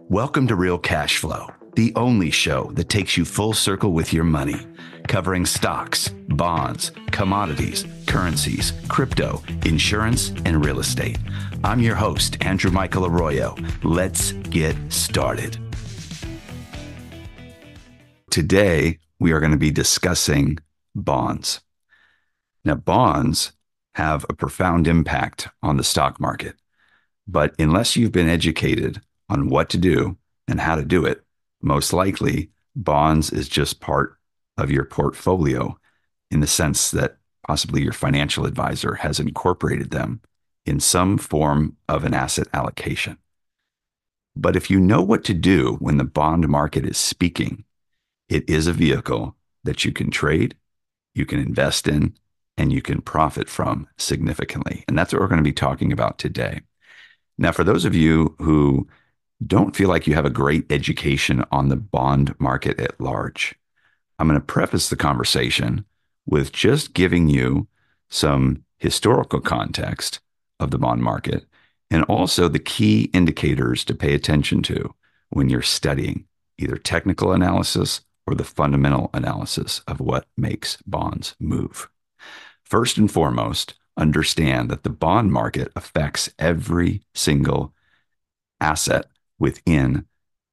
Welcome to Real Cash Flow, the only show that takes you full circle with your money, covering stocks, bonds, commodities, currencies, crypto, insurance, and real estate. I'm your host, Andrew Michael Arroyo. Let's get started. Today, we are going to be discussing bonds. Now, bonds have a profound impact on the stock market, but unless you've been educated on what to do and how to do it, most likely bonds is just part of your portfolio in the sense that possibly your financial advisor has incorporated them in some form of an asset allocation. But if you know what to do when the bond market is speaking, it is a vehicle that you can trade, you can invest in, and you can profit from significantly. And that's what we're going to be talking about today. Now, for those of you who don't feel like you have a great education on the bond market at large, I'm going to preface the conversation with just giving you some historical context of the bond market and also the key indicators to pay attention to when you're studying either technical analysis or the fundamental analysis of what makes bonds move. First and foremost, understand that the bond market affects every single asset within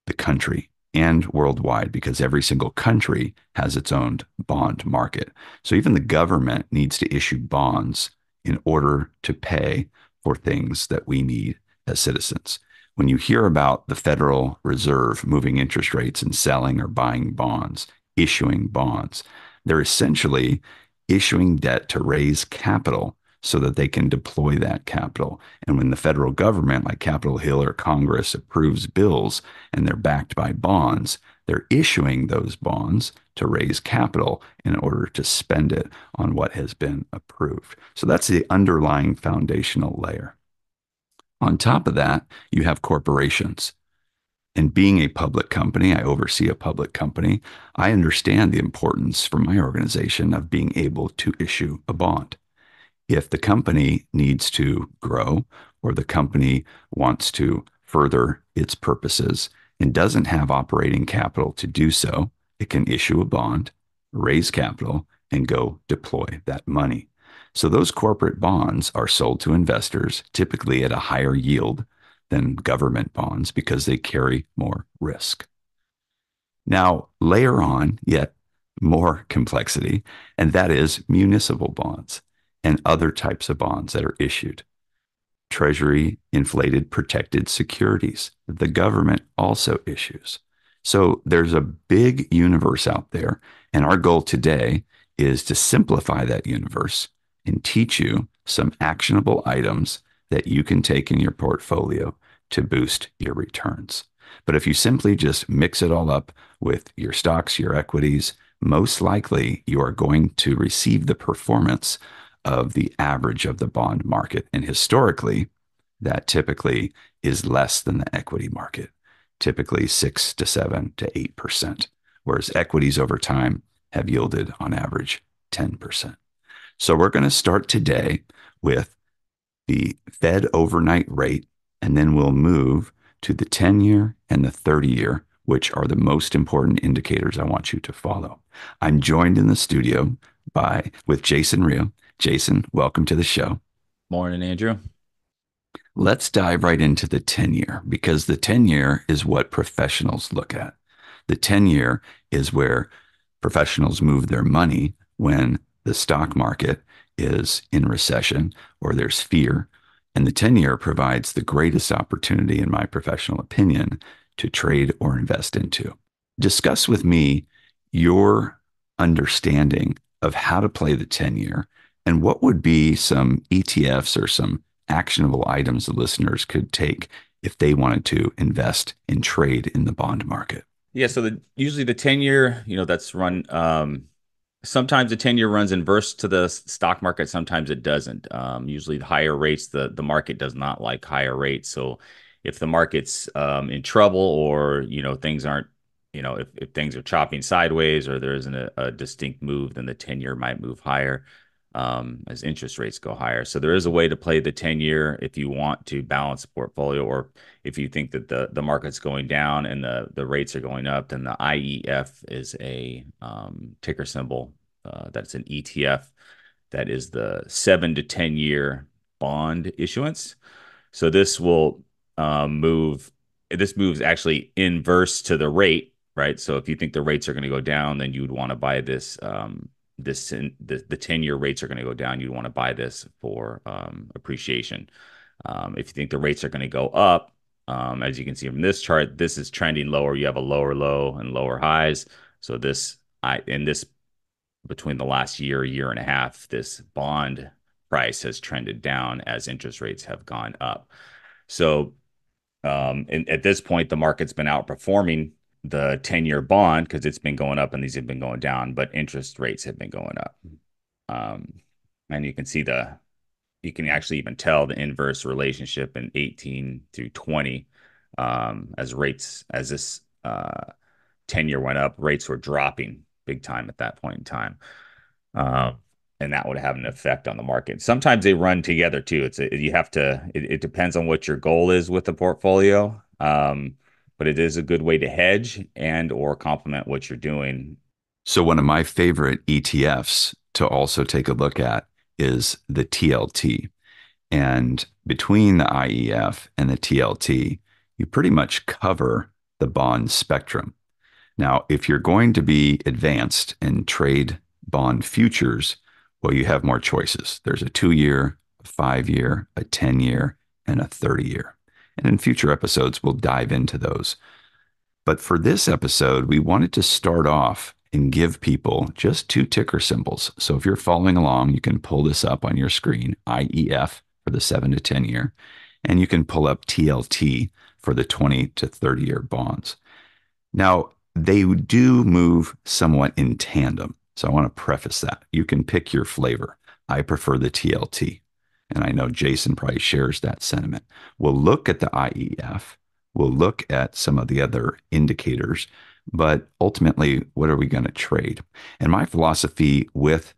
the country and worldwide because every single country has its own bond market. So even the government needs to issue bonds in order to pay for things that we need as citizens. When you hear about the Federal Reserve moving interest rates and selling or buying bonds, issuing bonds, they're essentially issuing debt to raise capital so that they can deploy that capital. And when the federal government, like Capitol Hill or Congress, approves bills and they're backed by bonds, they're issuing those bonds to raise capital in order to spend it on what has been approved. So that's the underlying foundational layer. On top of that, you have corporations. And being a public company, I oversee a public company. I understand the importance for my organization of being able to issue a bond. If the company needs to grow or the company wants to further its purposes and doesn't have operating capital to do so, it can issue a bond, raise capital, and go deploy that money. So those corporate bonds are sold to investors, typically at a higher yield than government bonds because they carry more risk. Now, layer on yet more complexity, and that is municipal bonds and other types of bonds that are issued. Treasury inflated protected securities that the government also issues. So there's a big universe out there. And our goal today is to simplify that universe and teach you some actionable items that you can take in your portfolio to boost your returns. But if you simply just mix it all up with your stocks, your equities, most likely you are going to receive the performance of the average of the bond market. And historically, that typically is less than the equity market, typically 6 to 7 to 8%, whereas equities over time have yielded on average 10%. So we're going to start today with the Fed overnight rate, and then we'll move to the 10-year and the 30-year, which are the most important indicators I want you to follow. I'm joined in the studio with Jason Rio. Jason, welcome to the show. Morning, Andrew. Let's dive right into the 10-year because the 10-year is what professionals look at. The 10-year is where professionals move their money when the stock market is in recession or there's fear. And the 10-year provides the greatest opportunity, in my professional opinion, to trade or invest into. Discuss with me your understanding of how to play the 10-year and what would be some ETFs or some actionable items the listeners could take if they wanted to invest and trade in the bond market. Yeah, so usually the 10-year, that's run sometimes the 10-year runs inverse to the stock market, sometimes it doesn't. Usually the higher rates, the market does not like higher rates. So if the market's in trouble or, things aren't, if things are chopping sideways or there isn't a distinct move, then the 10-year might move higher. as interest rates go higher. So there is a way to play the 10-year if you want to balance a portfolio, or if you think that the market's going down and the rates are going up, then the IEF is a ticker symbol. That's an ETF. That is the 7 to 10 year bond issuance. So this will move. This moves actually inverse to the rate, right? So if you think the rates are going to go down, then you would want to buy this. The 10-year rates are going to go down. You want to buy this for appreciation. If you think the rates are going to go up, as you can see from this chart, this is trending lower. You have a lower low and lower highs. So this in this between the last year and a half, this bond price has trended down as interest rates have gone up. So at this point, the market's been outperforming the 10-year bond because it's been going up and these have been going down, but interest rates have been going up. Um, and you can actually even tell the inverse relationship in 18 through 20 as this 10-year went up, rates were dropping big time at that point in time. Uh, and that would have an effect on the market. Sometimes they run together too. It depends on what your goal is with the portfolio. But it is a good way to hedge and or complement what you're doing. So one of my favorite ETFs to also take a look at is the TLT. And between the IEF and the TLT, you pretty much cover the bond spectrum. Now, if you're going to be advanced and trade bond futures, well, you have more choices. There's a 2-year, a 5-year, a 10-year, and a 30-year. And in future episodes, we'll dive into those. But for this episode, we wanted to start off and give people just 2 ticker symbols. So if you're following along, you can pull this up on your screen, IEF for the 7 to 10 year, and you can pull up TLT for the 20 to 30 year bonds. Now, they do move somewhat in tandem. So I want to preface that. You can pick your flavor. I prefer the TLT. And I know Jason probably shares that sentiment. We'll look at the IEF. We'll look at some of the other indicators. But ultimately, what are we going to trade? And my philosophy with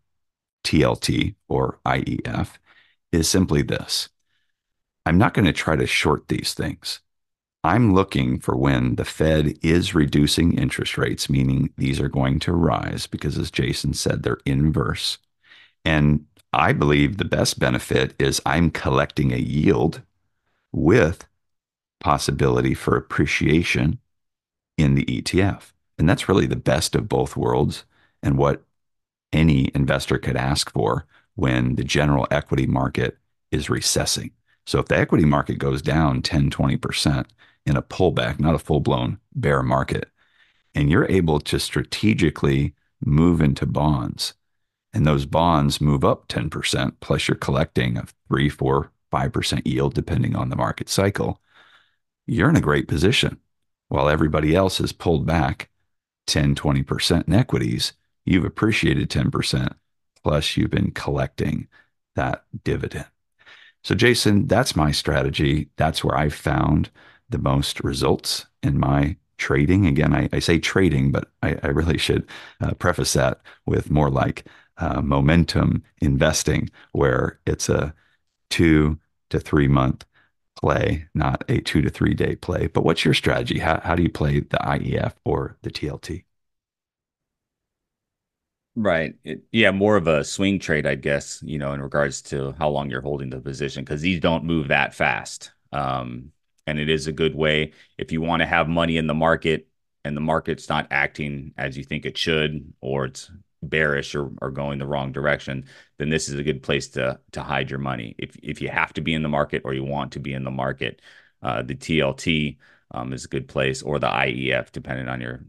TLT or IEF is simply this. I'm not going to try to short these things. I'm looking for when the Fed is reducing interest rates, meaning these are going to rise because, as Jason said, they're inverse. And I believe the best benefit is I'm collecting a yield with possibility for appreciation in the ETF. And that's really the best of both worlds and what any investor could ask for when the general equity market is recessing. So if the equity market goes down 10, 20% in a pullback, not a full-blown bear market, and you're able to strategically move into bonds, and those bonds move up 10%, plus you're collecting a 3, 4, 5% yield, depending on the market cycle, you're in a great position. While everybody else has pulled back 10, 20% in equities, you've appreciated 10%, plus you've been collecting that dividend. So, Jason, that's my strategy. That's where I found the most results in my trading. Again, I say trading, but I really should preface that with more like momentum investing, where it's a 2 to 3 month play, not a 2 to 3 day play. But what's your strategy? How do you play the IEF or the TLT? Right. Yeah, more of a swing trade, I guess, in regards to how long you're holding the position, because these don't move that fast. And it is a good way if you want to have money in the market and the market's not acting as you think it should, or it's bearish or going the wrong direction, then this is a good place to hide your money. If you have to be in the market or you want to be in the market, the TLT is a good place, or the IEF, depending on your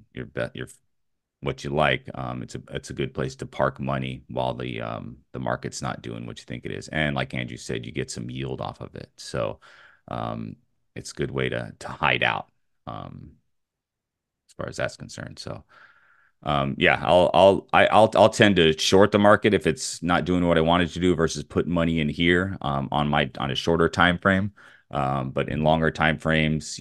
what you like. It's a good place to park money while the market's not doing what you think it is. And like Andrew said, you get some yield off of it. So it's a good way to hide out as far as that's concerned. So yeah, I'll tend to short the market if it's not doing what I wanted to do versus put money in here on a shorter time frame. But in longer time frames,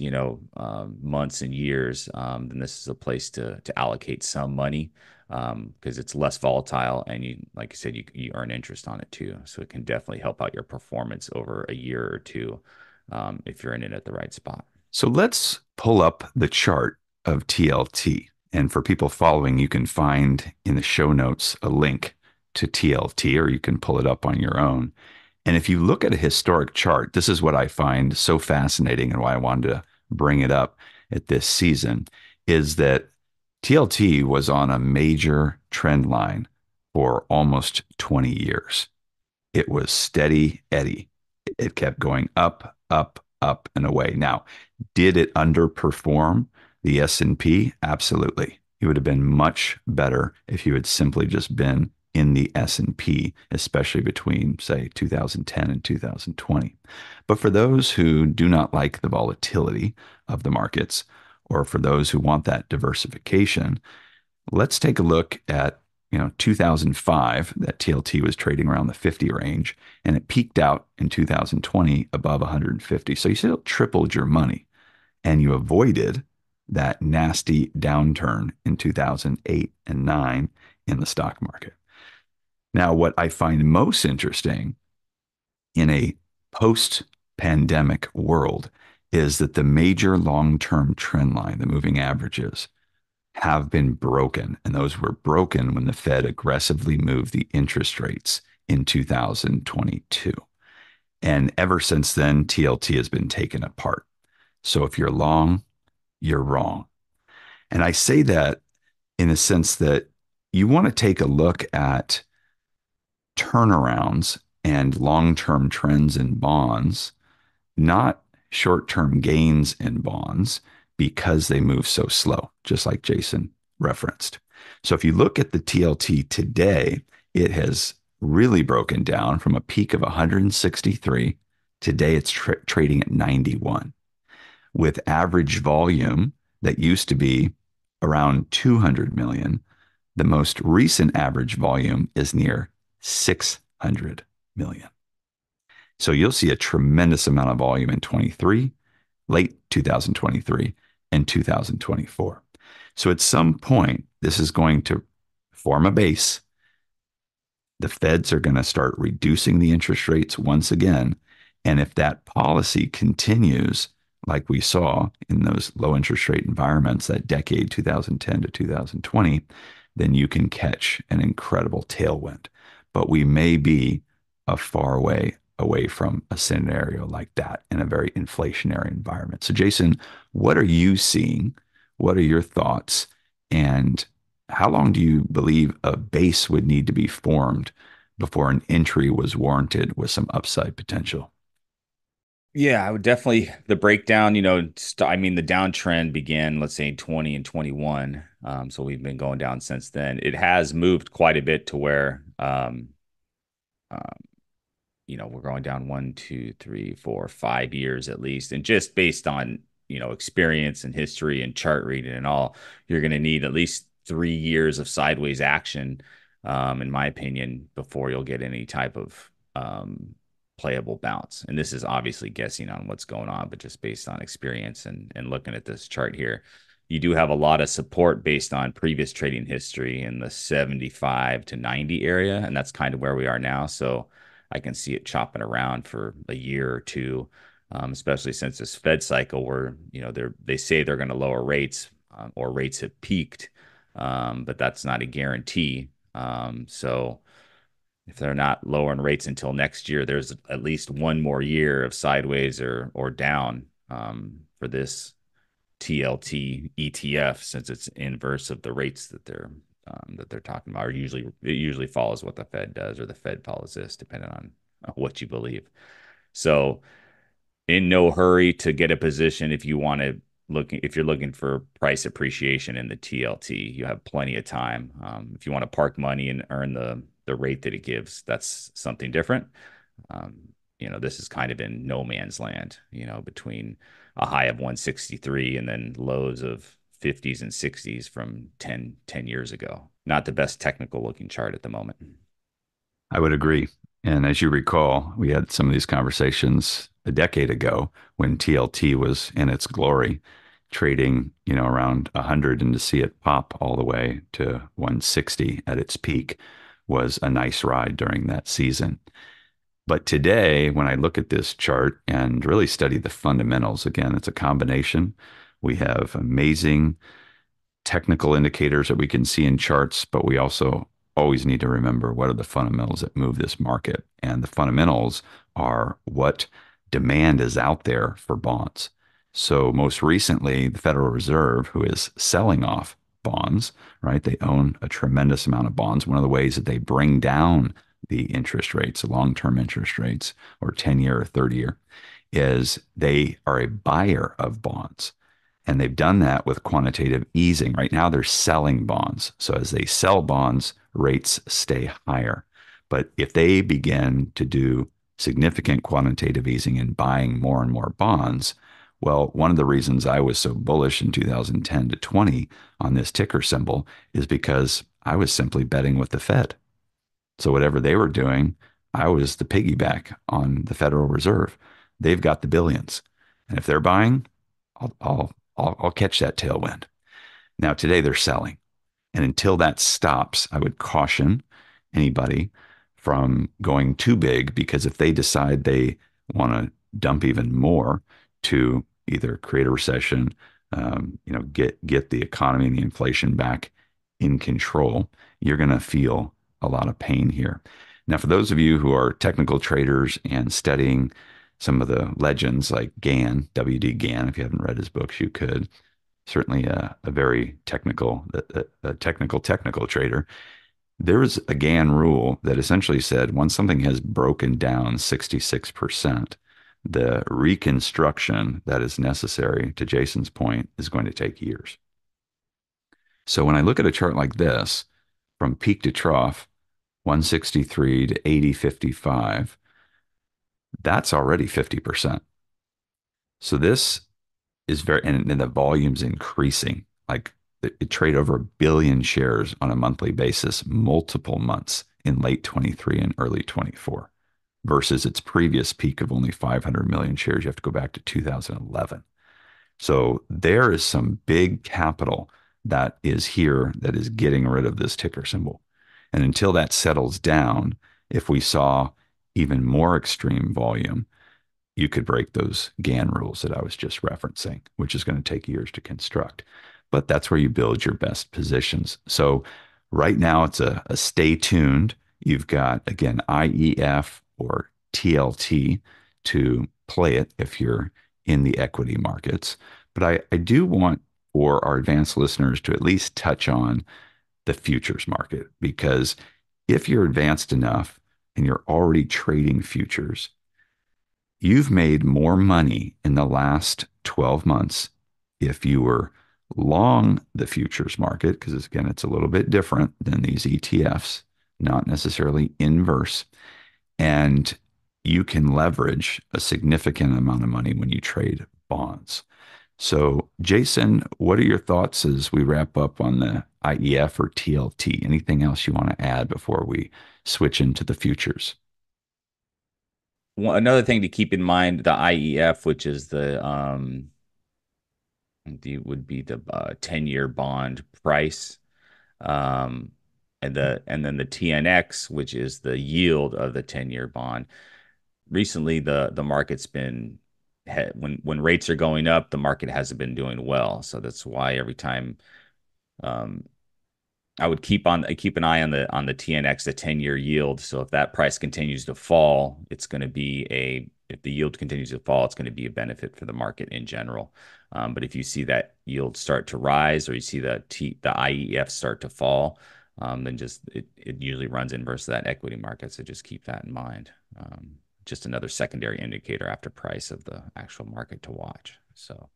months and years, then this is a place to allocate some money because it's less volatile, and like I said, you earn interest on it too. So it can definitely help out your performance over a year or two if you're in it at the right spot. So let's pull up the chart of TLT. And for people following, you can find in the show notes a link to TLT, or you can pull it up on your own. And if you look at a historic chart, this is what I find so fascinating and why I wanted to bring it up at this season is that TLT was on a major trend line for almost 20 years. It was steady Eddie. It kept going up, up, up and away. Now, did it underperform the S&P? Absolutely. It would have been much better if you had simply just been in the S&P, especially between, say, 2010 and 2020. But for those who do not like the volatility of the markets, or for those who want that diversification, let's take a look at 2005. That TLT was trading around the 50 range, and it peaked out in 2020 above 150. So you still tripled your money, and you avoided that nasty downturn in 2008 and 9 in the stock market. Now, what I find most interesting in a post-pandemic world is that the major long-term trend line, the moving averages, have been broken. And those were broken when the Fed aggressively moved the interest rates in 2022. And ever since then, TLT has been taken apart. So if you're long, you're wrong. And I say that in the sense that you want to take a look at turnarounds and long term trends in bonds, not short term gains in bonds because they move so slow, just like Jason referenced. So if you look at the TLT today, it has really broken down from a peak of 163. Today it's trading at 91 with average volume that used to be around 200 million. The most recent average volume is near 600 million. So you'll see a tremendous amount of volume in 23, late 2023, and 2024. So at some point, this is going to form a base. The feds are going to start reducing the interest rates once again. And if that policy continues, like we saw in those low interest rate environments, that decade 2010 to 2020, then you can catch an incredible tailwind. But we may be a far way away from a scenario like that in a very inflationary environment. So, Jason, what are you seeing? What are your thoughts? And how long do you believe a base would need to be formed before an entry was warranted with some upside potential? Yeah, I would definitely the breakdown, I mean, the downtrend began, let's say, in 20 and 21. So we've been going down since then. It has moved quite a bit to where, um, we're going down 1, 2, 3, 4, 5 years at least. And just based on, experience and history and chart reading and all, you're going to need at least 3 years of sideways action, in my opinion, before you'll get any type of playable bounce. And this is obviously guessing on what's going on, but just based on experience and looking at this chart here, you do have a lot of support based on previous trading history in the 75 to 90 area. And that's kind of where we are now. So I can see it chopping around for a year or two, especially since this Fed cycle where, they say they're going to lower rates, or rates have peaked, but that's not a guarantee. So if they're not lowering rates until next year, there's at least one more year of sideways or down, for this TLT ETF, since it's inverse of the rates that they're talking about. Or it usually follows what the Fed does, or the Fed follows this, depending on what you believe. So in no hurry to get a position if you're looking for price appreciation in the TLT, you have plenty of time. If you want to park money and earn the rate that it gives, that's something different. This is kind of in no man's land, between a high of 163 and then lows of 50s and 60s from ten years ago. Not the best technical looking chart at the moment. I would agree. And as you recall, we had some of these conversations a decade ago when TLT was in its glory, trading, around 100, and to see it pop all the way to 160 at its peak was a nice ride during that season. But today, when I look at this chart and really study the fundamentals, again, it's a combination. We have amazing technical indicators that we can see in charts, but we also always need to remember what are the fundamentals that move this market. And the fundamentals are what demand is out there for bonds. So most recently, the Federal Reserve, who is selling off bonds, right? They own a tremendous amount of bonds. One of the ways that they bring down the interest rates, the long-term interest rates, or 10-year or 30-year, is they are a buyer of bonds. And they've done that with quantitative easing. Right now, they're selling bonds. So as they sell bonds, rates stay higher. But if they begin to do significant quantitative easing and buying more and more bonds, well, one of the reasons I was so bullish in 2010 to 20 on this ticker symbol is because I was simply betting with the Fed. So whatever they were doing, I was the piggyback on the Federal Reserve. They've got the billions. And if they're buying, I'll catch that tailwind. Now, today they're selling. And until that stops, I would caution anybody from going too big, because if they decide they want to dump even more to either create a recession, get the economy and the inflation back in control, you're going to feel a lot of pain here. Now, for those of you who are technical traders and studying some of the legends like Gann, W.D. Gann, if you haven't read his books, you could. Certainly a very technical trader. There was a Gann rule that essentially said once something has broken down 66%, the reconstruction that is necessary, to Jason's point, is going to take years. So when I look at a chart like this, from peak to trough, 163 to 80.55, that's already 50%. So this is very, and the volume's increasing. Like it trade over 1 billion shares on a monthly basis, multiple months in late 23 and early 24, versus its previous peak of only 500 million shares. You have to go back to 2011. So there is some big capital that is here that is getting rid of this ticker symbol. And until that settles down, if we saw even more extreme volume, you could break those Gann rules that I was just referencing, which is going to take years to construct. But that's where you build your best positions. So right now it's a stay tuned. You've got, again, IEF or TLT to play it if you're in the equity markets. But I do want for our advanced listeners to at least touch on the futures market, because if you're advanced enough and you're already trading futures, you've made more money in the last 12 months if you were long the futures market, because again, it's a little bit different than these ETFs, not necessarily inverse. And you can leverage a significant amount of money when you trade bonds. So, Jason, what are your thoughts as we wrap up on the IEF or TLT? Anything else you want to add before we switch into the futures? Another thing to keep in mind, the IEF, which is would be the 10-year bond price, um, and then the TNX, which is the yield of the 10-year bond. Recently, the market's been when rates are going up, the market hasn't been doing well. So that's why every time um, I keep an eye on the TNX, the 10-year yield. So if that price continues to fall, it's going to be if the yield continues to fall, it's going to be a benefit for the market in general. But if you see that yield start to rise, or you see the IEF start to fall, then it usually runs inverse to that equity market. So just keep that in mind. Just another secondary indicator after price of the actual market to watch. So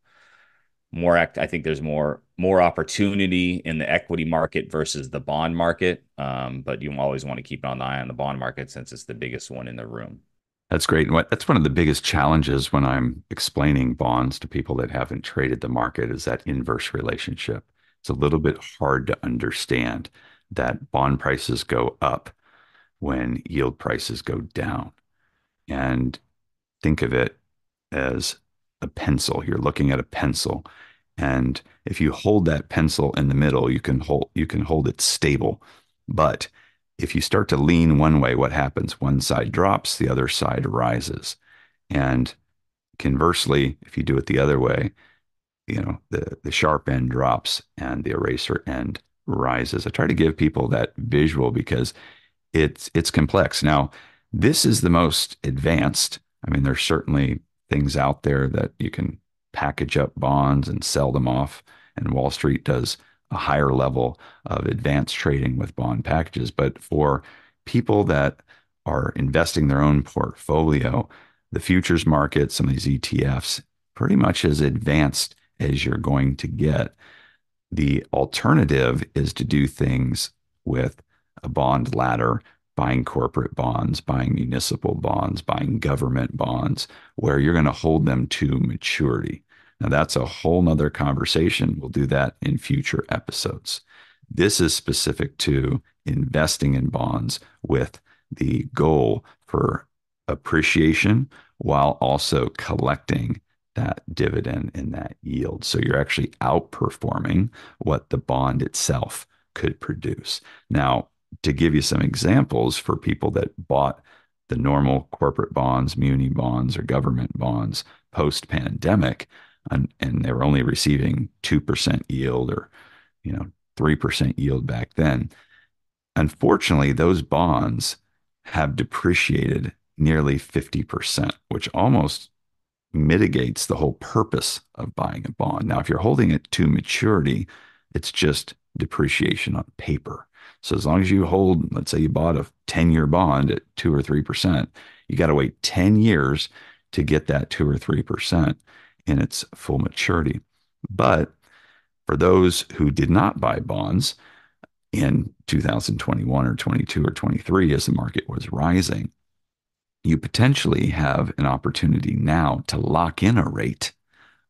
I think there's more opportunity in the equity market versus the bond market. But you always want to keep an eye on the bond market since it's the biggest one in the room. That's great. That's one of the biggest challenges when I'm explaining bonds to people that haven't traded the market, is that inverse relationship. It's a little bit hard to understand that bond prices go up when yield prices go down. And think of it, as a pencil. You're looking at a pencil. And if you hold that pencil in the middle, you can hold it stable. But if you start to lean one way, what happens? One side drops, the other side rises. And conversely, if you do it the other way, the sharp end drops and the eraser end rises. I try to give people that visual because it's complex. Now, this is the most advanced. I mean, there's certainly things out there that you can package up bonds and sell them off, and Wall Street does a higher level of advanced trading with bond packages. But for people that are investing their own portfolio, the futures market, some of these ETFs, pretty much as advanced as you're going to get. The alternative is to do things with a bond ladder, buying corporate bonds, buying municipal bonds, buying government bonds, where you're going to hold them to maturity. Now, that's a whole nother conversation. We'll do that in future episodes. This is specific to investing in bonds with the goal for appreciation while also collecting that dividend and that yield. So you're actually outperforming what the bond itself could produce. Now, to give you some examples for people that bought the normal corporate bonds, muni bonds, or government bonds post pandemic, and they were only receiving 2% yield or, 3% yield back then. Unfortunately, those bonds have depreciated nearly 50%, which almost mitigates the whole purpose of buying a bond. Now, if you're holding it to maturity, it's just depreciation on paper. So as long as you hold, let's say you bought a 10-year bond at 2 or 3%, you got to wait 10 years to get that 2 or 3% in its full maturity. But for those who did not buy bonds in 2021 or 22 or 23 as the market was rising, you potentially have an opportunity now to lock in a rate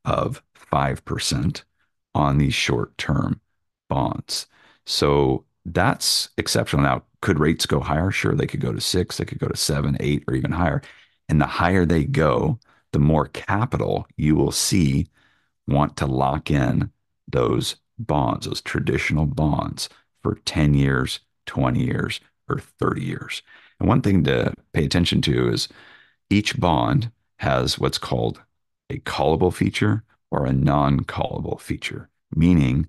of 5% on these short-term bonds. So that's exceptional. Now, could rates go higher? Sure, they could go to 6, they could go to 7, 8, or even higher. And the higher they go, the more capital you will see want to lock in those bonds, those traditional bonds for 10 years, 20 years, or 30 years. And one thing to pay attention to is each bond has what's called a callable feature or a non-callable feature, meaning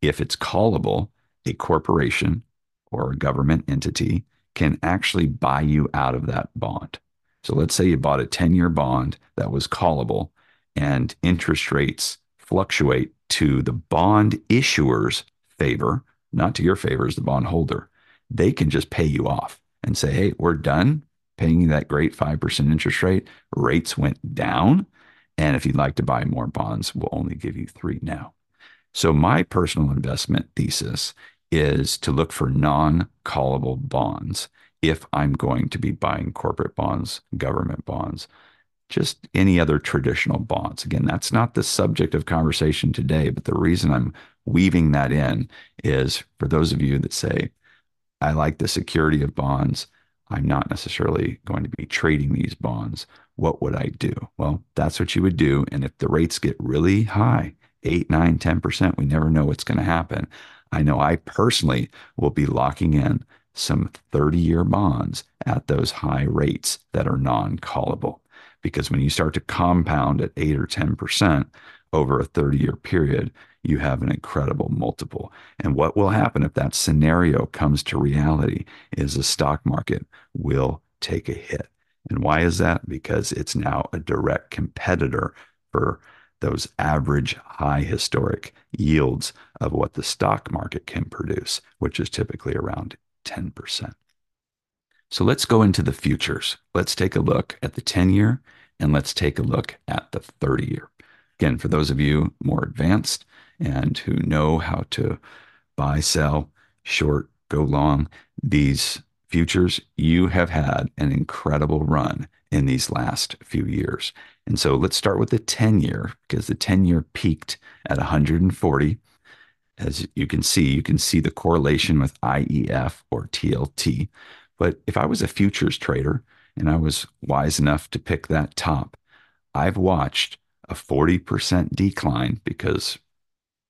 if it's callable, a corporation or a government entity can actually buy you out of that bond. So let's say you bought a 10-year bond that was callable and interest rates fluctuate to the bond issuer's favor, not to your favor as the bond holder. They can just pay you off and say, hey, we're done paying you that great 5% interest rate. Rates went down. And if you'd like to buy more bonds, we'll only give you 3 now. So my personal investment thesis is to look for non-callable bonds if I'm going to be buying corporate bonds, government bonds, just any other traditional bonds. Again, that's not the subject of conversation today, but the reason I'm weaving that in is for those of you that say, I like the security of bonds. I'm not necessarily going to be trading these bonds. What would I do? Well, that's what you would do. And if the rates get really high, 8, 9, 10%, we never know what's going to happen. I know I personally will be locking in some 30-year bonds at those high rates that are non-callable. Because when you start to compound at 8 or 10% over a 30-year period, you have an incredible multiple. And what will happen if that scenario comes to reality is the stock market will take a hit. And why is that? Because it's now a direct competitor for those average high historic yields of what the stock market can produce, which is typically around 10%. So let's go into the futures. Let's take a look at the 10-year and let's take a look at the 30-year. Again, for those of you more advanced and who know how to buy, sell, short, go long, these futures, you have had an incredible run in these last few years. And so let's start with the 10-year because the 10-year peaked at 140. As you can see the correlation with IEF or TLT. But if I was a futures trader and I was wise enough to pick that top, I've watched a 40% decline because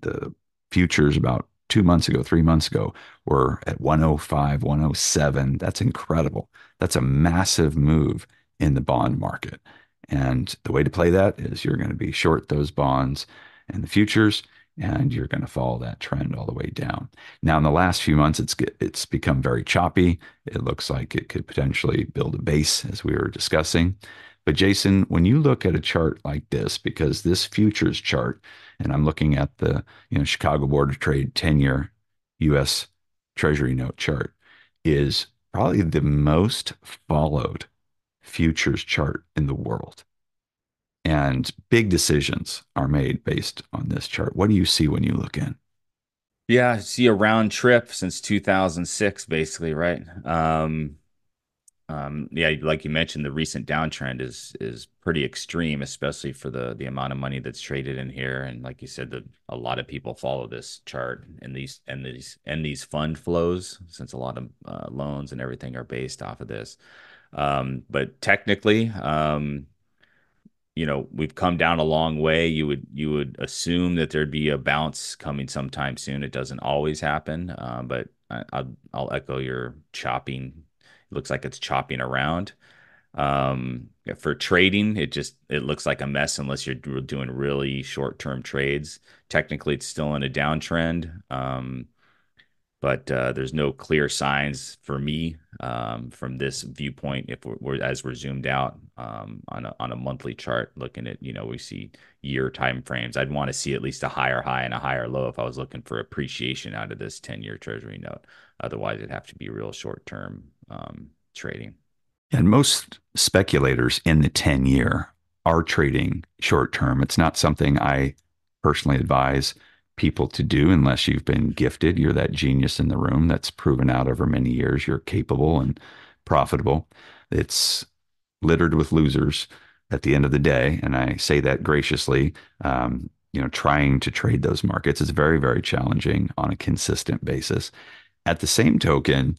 the futures about 2 months ago, 3 months ago, were at 105, 107. That's incredible. That's a massive move in the bond market. And the way to play that is you're going to be short those bonds and the futures, and you're going to follow that trend all the way down. Now, in the last few months, it's become very choppy. It looks like it could potentially build a base, as we were discussing. But Jason, when you look at a chart like this, because this futures chart, and I'm looking at the Chicago Board of Trade 10-year U.S. Treasury note chart, is probably the most followed futures chart in the world. And big decisions are made based on this chart. What do you see when you look in? Yeah, see a round trip since 2006, basically, right? Yeah, like you mentioned, the recent downtrend is pretty extreme, especially for the amount of money that's traded in here. And like you said, a lot of people follow this chart and these fund flows, since a lot of loans and everything are based off of this. But technically, we've come down a long way. You would assume that there'd be a bounce coming sometime soon. It doesn't always happen, but I'll echo your chopping. It looks like it's chopping around. For trading, it looks like a mess unless you're doing really short-term trades. Technically, it's still in a downtrend. But there's no clear signs for me from this viewpoint. If as we're zoomed out on a monthly chart, looking at we see year time frames. I'd want to see at least a higher high and a higher low if I was looking for appreciation out of this 10-year Treasury note. Otherwise, it'd have to be real short term trading. And most speculators in the 10-year are trading short term. It's not something I personally advise people to do unless you've been gifted. You're that genius in the room that's proven out over many years. You're capable and profitable. It's littered with losers at the end of the day. And I say that graciously. Trying to trade those markets is very, very challenging on a consistent basis. At the same token,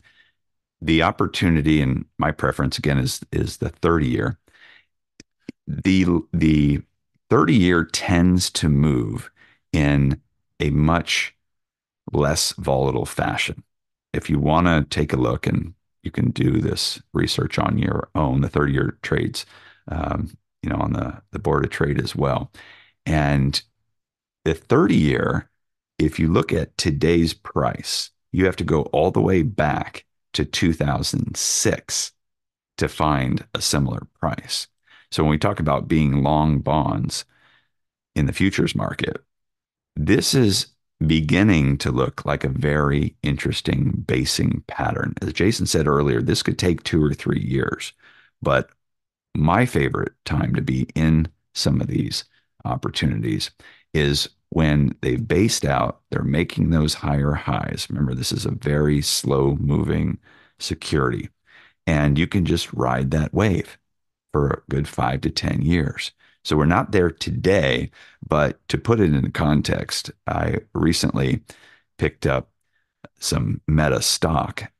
the opportunity, and my preference again is the 30-year. The 30-year tends to move in a much less volatile fashion. If you want to take a look, and you can do this research on your own, the 30-year trades, on the board of trade as well. And the 30-year, if you look at today's price, you have to go all the way back to 2006 to find a similar price. So when we talk about being long bonds in the futures market, this is beginning to look like a very interesting basing pattern. As Jason said earlier, this could take 2 or 3 years, but my favorite time to be in some of these opportunities is when they've based out, they're making those higher highs. Remember, this is a very slow moving security, and you can just ride that wave for a good 5 to 10 years. So we're not there today, but to put it into context, I recently picked up some Meta stock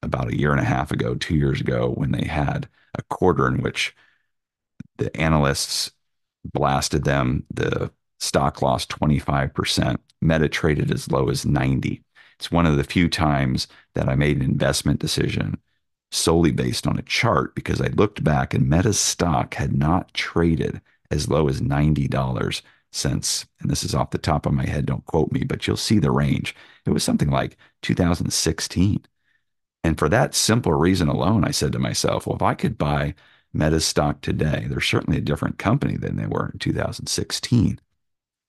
about a year and a half ago, 2 years ago, when they had a quarter in which the analysts blasted them. The stock lost 25%. Meta traded as low as 90. It's one of the few times that I made an investment decision solely based on a chart, because I looked back and Meta's stock had not traded as low as $90 since, and this is off the top of my head, don't quote me, but you'll see the range. It was something like 2016. And for that simple reason alone, I said to myself, well, if I could buy Meta's stock today, they're certainly a different company than they were in 2016.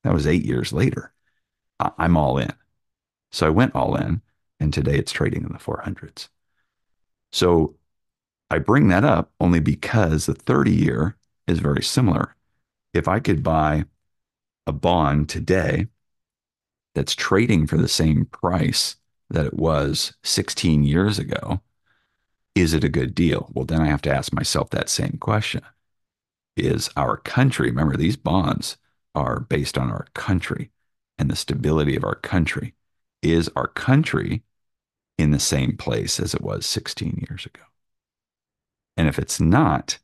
That was 8 years later. I'm all in. So I went all in, and today it's trading in the 400s. So I bring that up only because the 30-year is very similar. If I could buy a bond today that's trading for the same price that it was 16 years ago, is it a good deal? Well, then I have to ask myself that same question. Is our country, remember, these bonds are based on our country and the stability of our country. Is our country in the same place as it was 16 years ago? And if it's not,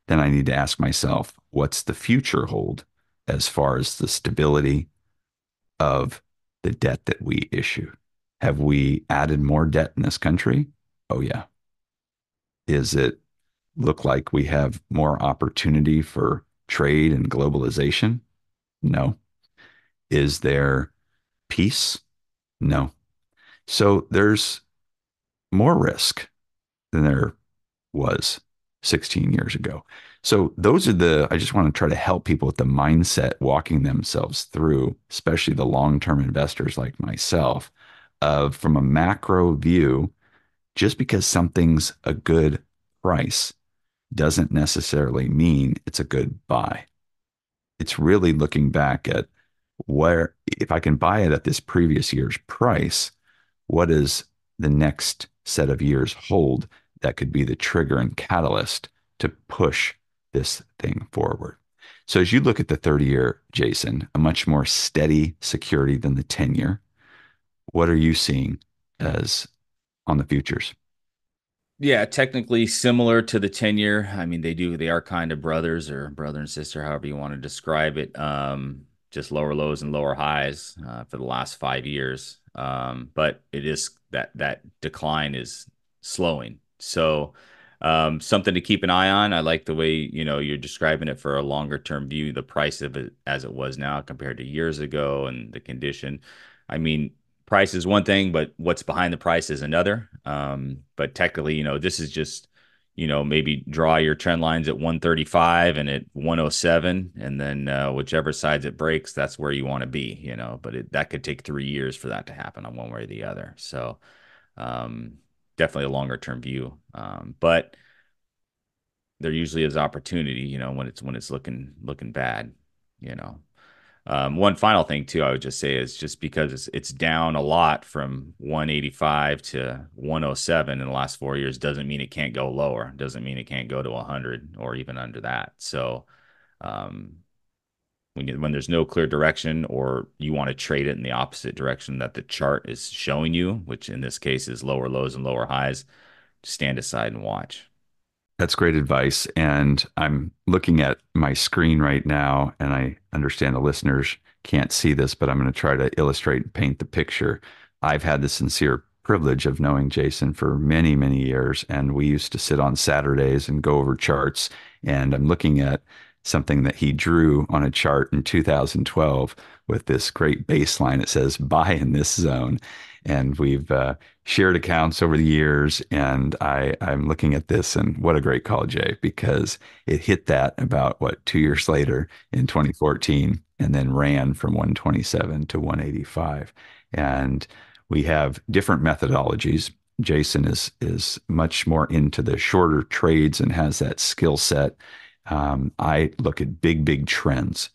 then I need to ask myself, what's the future hold as far as the stability of the debt that we issue? Have we added more debt in this country? Oh, yeah. Is it look like we have more opportunity for trade and globalization? No. Is there peace? No. So there's more risk than there was 16 years ago. So those are I just want to try to help people with the mindset walking themselves through, especially the long-term investors like myself, of from a macro view, just because something's a good price doesn't necessarily mean it's a good buy. It's really looking back at where, if I can buy it at this previous year's price, what does the next set of years hold that could be the trigger and catalyst to push this thing forward? So as you look at the 30-year, Jason, a much more steady security than the 10-year, what are you seeing as on the futures? Yeah, technically similar to the 10-year. I mean, they are kind of brothers or brother and sister, however you want to describe it. Just lower lows and lower highs for the last 5 years. But it is that decline is slowing. So something to keep an eye on. I like the way, you're describing it for a longer term view, the price of it as it was now compared to years ago and the condition. I mean, price is one thing, but what's behind the price is another. But technically, this is just, maybe draw your trend lines at 135 and at 107, and then whichever sides it breaks, that's where you want to be, but that could take 3 years for that to happen on one way or the other. So um, definitely a longer term view. But there usually is opportunity, when it's looking bad, you know. One final thing too, I would just say is just because it's down a lot from 185 to 107 in the last 4 years doesn't mean it can't go lower. Doesn't mean it can't go to 100 or even under that. So um, when there's no clear direction or you want to trade it in the opposite direction that the chart is showing you, which in this case is lower lows and lower highs, stand aside and watch. That's great advice. And I'm looking at my screen right now, and I understand the listeners can't see this, but I'm going to try to illustrate and paint the picture. I've had the sincere privilege of knowing Jason for many, many years, and we used to sit on Saturdays and go over charts. And I'm looking at something that he drew on a chart in 2012 with this great baseline. It says, buy in this zone. And we've shared accounts over the years, and I'm looking at this, and what a great call, Jay, because it hit that about 2 years later in 2014, and then ran from 127 to 185. And we have different methodologies. Jason is much more into the shorter trades and has that skill set. I look at big trends,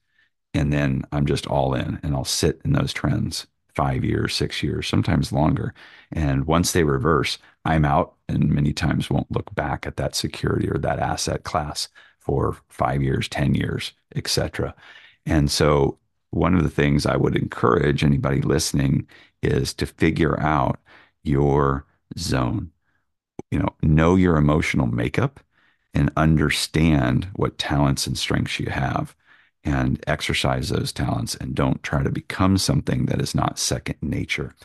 and then I'm just all in, and I'll sit in those trends 5 years, 6 years, sometimes longer. And once they reverse, I'm out and many times won't look back at that security or that asset class for 5 years, 10 years, etc. And so one of the things I would encourage anybody listening is to figure out your zone. Know your emotional makeup and understand what talents and strengths you have and exercise those talents, and don't try to become something that is not second nature.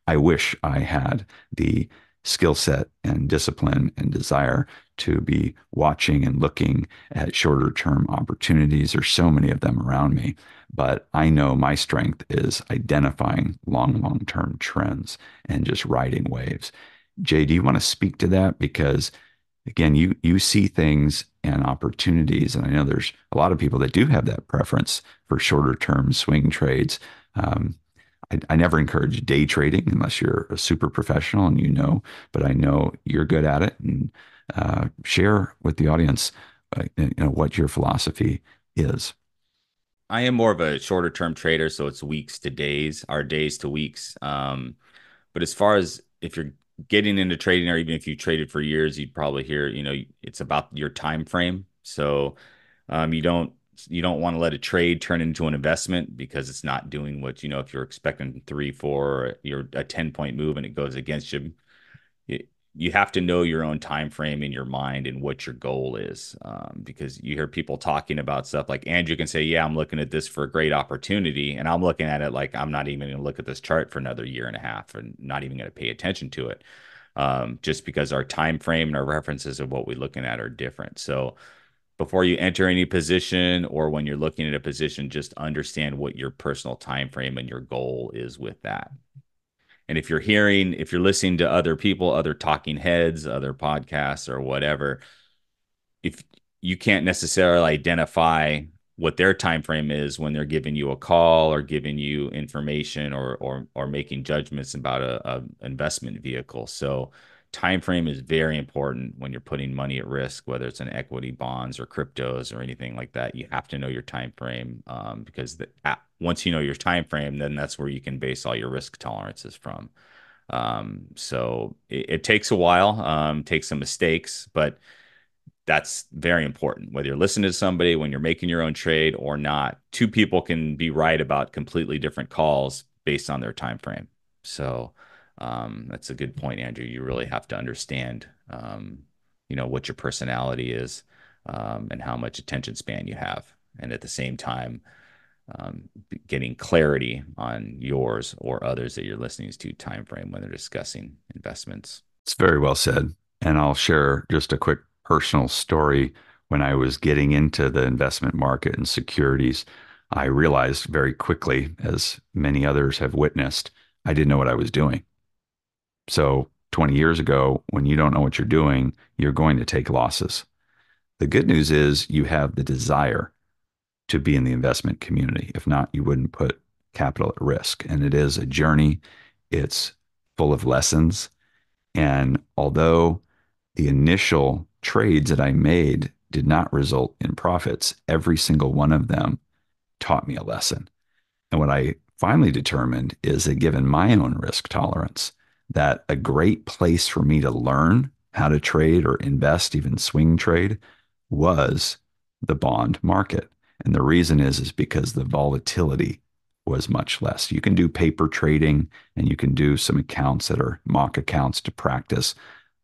I wish I had the skill set and discipline and desire to be watching and looking at shorter term opportunities. There's so many of them around me, but I know my strength is identifying long term trends and just riding waves. Jay, do you want to speak to that? Because again, you see things and opportunities, and I know there's a lot of people that do have that preference for shorter term swing trades. Um, I never encourage day trading unless you're a super professional and but I know you're good at it, and share with the audience, what your philosophy is. I am more of a shorter term trader, so it's weeks to days, or days to weeks. But as far as if you're getting into trading, or even if you traded for years, you'd probably hear, it's about your time frame. So you don't want to let a trade turn into an investment because it's not doing what, if you're expecting three, four, you're a 10-point move and it goes against you. you have to know your own time frame in your mind and what your goal is, because you hear people talking about stuff like Andrew can say, yeah, I'm looking at this for a great opportunity, and I'm looking at it like I'm not even going to look at this chart for another year and a half and not even going to pay attention to it, just because our time frame and our references of what we're looking at are different. So before you enter any position or when you're looking at a position, just understand what your personal time frame and your goal is with that. And if you're listening to other people, other talking heads, other podcasts or whatever, if you can't necessarily identify what their time frame is when they're giving you a call or giving you information or making judgments about a investment vehicle. So time frame is very important when you're putting money at risk, whether it's in equity, bonds, or cryptos or anything like that. You have to know your time frame, because once you know your time frame, then that's where you can base all your risk tolerances from. So it takes a while, takes some mistakes, but that's very important. Whether you're listening to somebody, when you're making your own trade or not, two people can be right about completely different calls based on their time frame. So that's a good point, Andrew. You really have to understand, what your personality is, and how much attention span you have, and at the same time, getting clarity on yours or others that you're listening to time frame when they're discussing investments. It's very well said. And I'll share just a quick personal story. When I was getting into the investment market and securities, I realized very quickly, as many others have witnessed, I didn't know what I was doing. So 20 years ago, when you don't know what you're doing, you're going to take losses. The good news is you have the desire to be in the investment community. If not, you wouldn't put capital at risk. And it is a journey. It's full of lessons. And although the initial trades that I made did not result in profits, every single one of them taught me a lesson. And what I finally determined is that given my own risk tolerance, that a great place for me to learn how to trade or invest, even swing trade, was the bond market. And the reason is because the volatility was much less. You can do paper trading and you can do some accounts that are mock accounts to practice,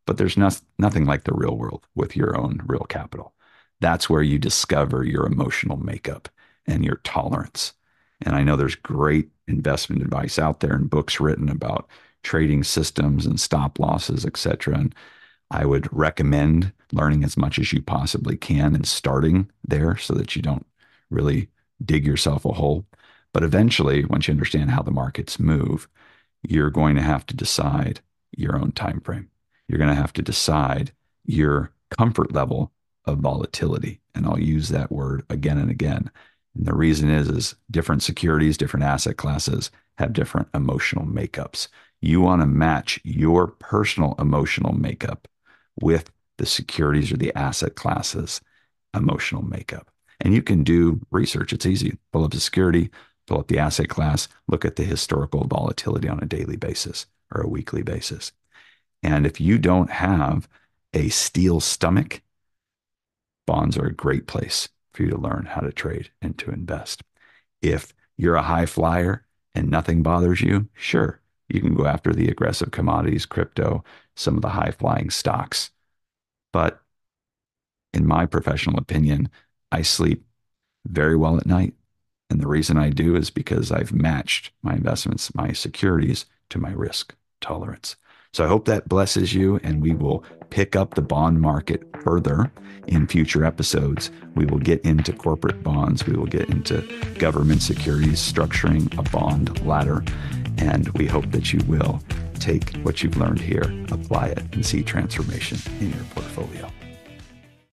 but there's nothing like the real world with your own real capital. That's where you discover your emotional makeup and your tolerance. And I know there's great investment advice out there and books written about trading systems and stop losses, et cetera. And I would recommend learning as much as you possibly can and starting there so that you don't really dig yourself a hole. But eventually, once you understand how the markets move, you're going to have to decide your own time frame. You're going to have to decide your comfort level of volatility. And I'll use that word again and again. And the reason is different securities, different asset classes have different emotional makeups. You want to match your personal emotional makeup with the securities or the asset classes emotional makeup. And you can do research. It's easy. Pull up the security, pull up the asset class, look at the historical volatility on a daily basis or a weekly basis. And if you don't have a steel stomach, bonds are a great place for you to learn how to trade and to invest. If you're a high flyer and nothing bothers you, sure, you can go after the aggressive commodities, crypto, some of the high flying stocks. But in my professional opinion, I sleep very well at night. And the reason I do is because I've matched my investments, my securities to my risk tolerance. So I hope that blesses you, and we will pick up the bond market further in future episodes. We will get into corporate bonds. We will get into government securities, structuring a bond ladder. And we hope that you will take what you've learned here, apply it, and see transformation in your portfolio.